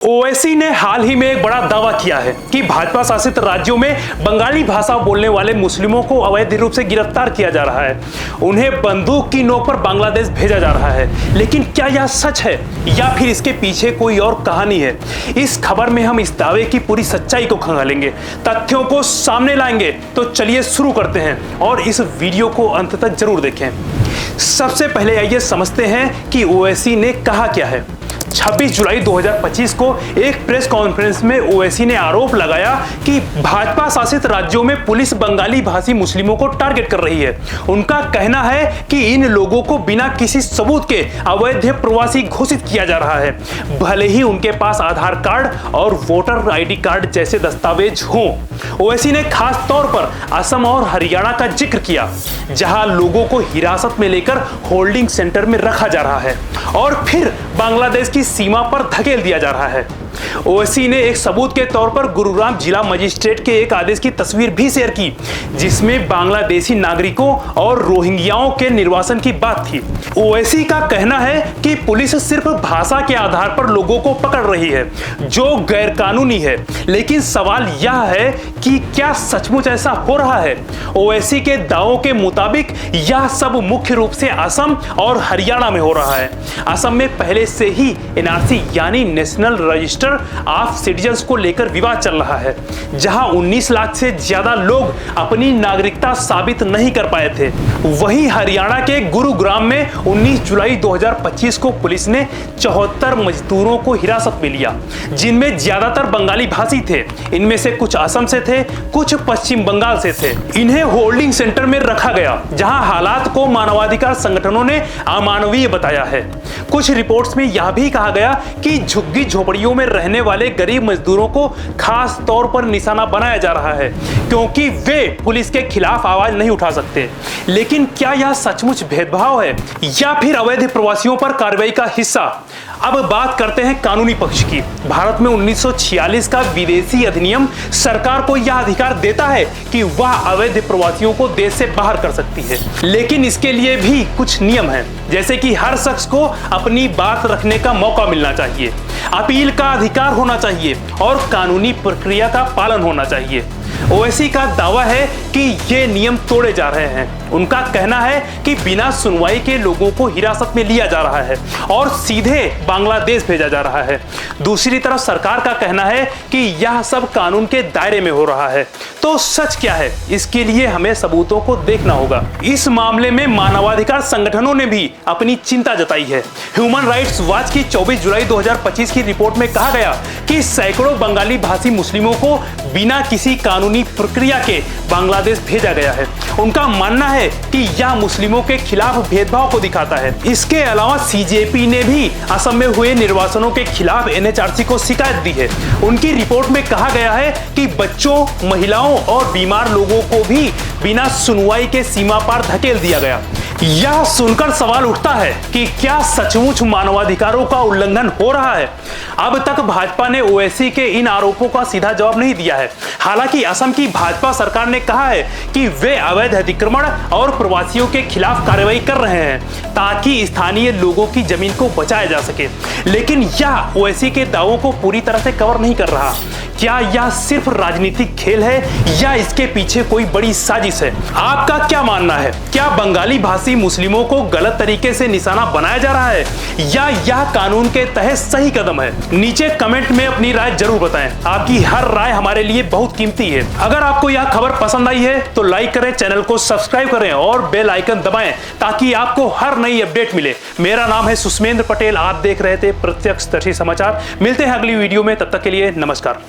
ओवैसी ने हाल ही में एक बड़ा दावा किया है कि भाजपा शासित राज्यों में बंगाली भाषा बोलने वाले मुस्लिमों को अवैध रूप से गिरफ्तार किया जा रहा है, उन्हें बंदूक की नोक पर बांग्लादेश भेजा जा रहा है। लेकिन क्या यह सच है या फिर इसके पीछे कोई और कहानी है? इस खबर में हम इस दावे की पूरी सच्चाई को खंगालेंगे, तथ्यों को सामने लाएंगे। तो चलिए शुरू करते हैं और इस वीडियो को अंत तक जरूर देखें। सबसे पहले आइए समझते हैं कि ओवैसी ने कहा क्या है। 26 जुलाई 2025 को एक प्रेस कॉन्फ्रेंस में ओवैसी ने आरोप लगाया कि भाजपा शासित राज्यों में पुलिस बंगाली भाषी मुस्लिमों को टारगेट कर रही है। उनका कहना है कि इन लोगों को बिना किसी सबूत के अवैध प्रवासी घोषित किया जा रहा है, भले ही उनके पास आधार कार्ड और वोटर आईडी कार्ड जैसे दस्तावेज हों। ओवैसी ने खास तौर पर असम और हरियाणा का जिक्र किया, जहां लोगों को हिरासत में लेकर होल्डिंग सेंटर में रखा जा रहा है और फिर बांग्लादेश की सीमा पर धकेल दिया जा रहा है। ओवैसी ने एक सबूत के तौर पर गुरुग्राम जिला मजिस्ट्रेट के एक आदेश की तस्वीर भी शेयर की, जिसमें बांग्लादेशी नागरिकों और रोहिंग्याओं के निर्वासन की बात थी। ओवैसी का कहना है कि पुलिस सिर्फ भाषा के आधार पर लोगों को पकड़ रही है, जो गैरकानूनी है। लेकिन सवाल यह है कि क्या सचमुच ऐसा हो रहा है? ओवैसी के दावों के मुताबिक यह सब मुख्य रूप से असम और हरियाणा में हो रहा है। असम में पहले से ही एनआरसी यानी नेशनल रजिस्टर ऑफ सिटीजन्स को लेकर विवाद चल रहा है, जहां 19 लाख से ज्यादा लोग अपनी नागरिकता साबित नहीं कर पाए थे। वहीं हरियाणा के गुरुग्राम में 19 जुलाई 2025 को पुलिस ने 74 मजदूरों को हिरासत में लिया, जिनमें ज्यादातर बंगाली भाषी थे। इनमें से कुछ असम से थे, कुछ पश्चिम बंगाल से थे। इन्हें होल्डिंग सेंटर में रखा गया, जहां हालात को मानवाधिकार संगठनों ने अमानवीय बताया है। कुछ रिपोर्ट्स में यह भी कहा गया कि झुग्गी झोपड़ियों में रहने वाले गरीब मजदूरों को खास तौर पर निशाना बनाया जा रहा है, क्योंकि वे पुलिस के खिलाफ आवाज नहीं उठा सकते। लेकिन क्या यह सचमुच भेदभाव है या फिर अवैध प्रवासियों पर कार्रवाई का हिस्सा? अब बात करते हैं कानूनी पक्ष की। भारत में 1946 का विदेशी अधिनियम सरकार को यह अधिकार देता है कि वह अवैध प्रवासियों को देश से बाहर कर सकती है, लेकिन इसके लिए भी कुछ नियम हैं, जैसे कि हर शख्स को अपनी बात रखने का मौका मिलना चाहिए, अपील का अधिकार होना चाहिए और कानूनी प्रक्रिया का पालन होना चाहिए। ओवैसी का दावा है कि ये नियम तोड़े जा रहे हैं। उनका कहना है कि बिना सुनवाई के लोगों को हिरासत में लिया जा रहा है और सीधे बांग्लादेश भेजा जा रहा है। दूसरी तरफ सरकार का कहना है कि यह सब कानून के दायरे में हो रहा है। तो सच क्या है, इसके लिए हमें सबूतों को देखना होगा। इस मामले में मानवाधिकार संगठनों ने भी अपनी चिंता जताई है। ह्यूमन राइट्स वॉच की 24 जुलाई 2025 की रिपोर्ट में कहा गया कि सैकड़ों बंगाली भाषी मुस्लिमों को बिना किसी कानूनी प्रक्रिया के बांग्लादेश भेजा गया है। उनका मानना है कि यह मुस्लिमों के खिलाफ भेदभाव को दिखाता है। इसके अलावा सीजेपी ने भी असम में हुए निर्वासनों के खिलाफ एनएचआरसी को शिकायत दी है। उनकी रिपोर्ट में कहा गया है कि बच्चों, महिलाओं और बीमार लोगों को भी बिना सुनवाई के सीमा पार धकेल दिया गया। यह सुनकर सवाल उठता है कि क्या सचमुच मानवाधिकारों का उल्लंघन हो रहा है? अब तक भाजपा ने ओवैसी के इन आरोपों का सीधा जवाब नहीं दिया है। हालांकि असम की भाजपा सरकार ने कहा है कि वे अवैध अतिक्रमण और प्रवासियों के खिलाफ कार्रवाई कर रहे हैं, ताकि स्थानीय लोगों की जमीन को बचाया जा सके। लेकिन यह ओवैसी के दावों को पूरी तरह से कवर नहीं कर रहा। क्या यह सिर्फ राजनीतिक खेल है या इसके पीछे कोई बड़ी साजिश है? आपका क्या मानना है? क्या बंगाली भाषी मुस्लिमों को गलत तरीके से निशाना बनाया जा रहा है या यह कानून के तहत सही कदम है? नीचे कमेंट में अपनी राय जरूर बताएं। आपकी हर राय हमारे लिए बहुत कीमती है। अगर आपको यह खबर पसंद आई है तो लाइक करें, चैनल को सब्सक्राइब करें और बेल आइकन दबाएं, ताकि आपको हर नई अपडेट मिले। मेरा नाम है सुष्मेंद्र पटेल, आप देख रहे थे प्रत्यक्षदर्शी समाचार। मिलते हैं अगली वीडियो में, तब तक के लिए नमस्कार।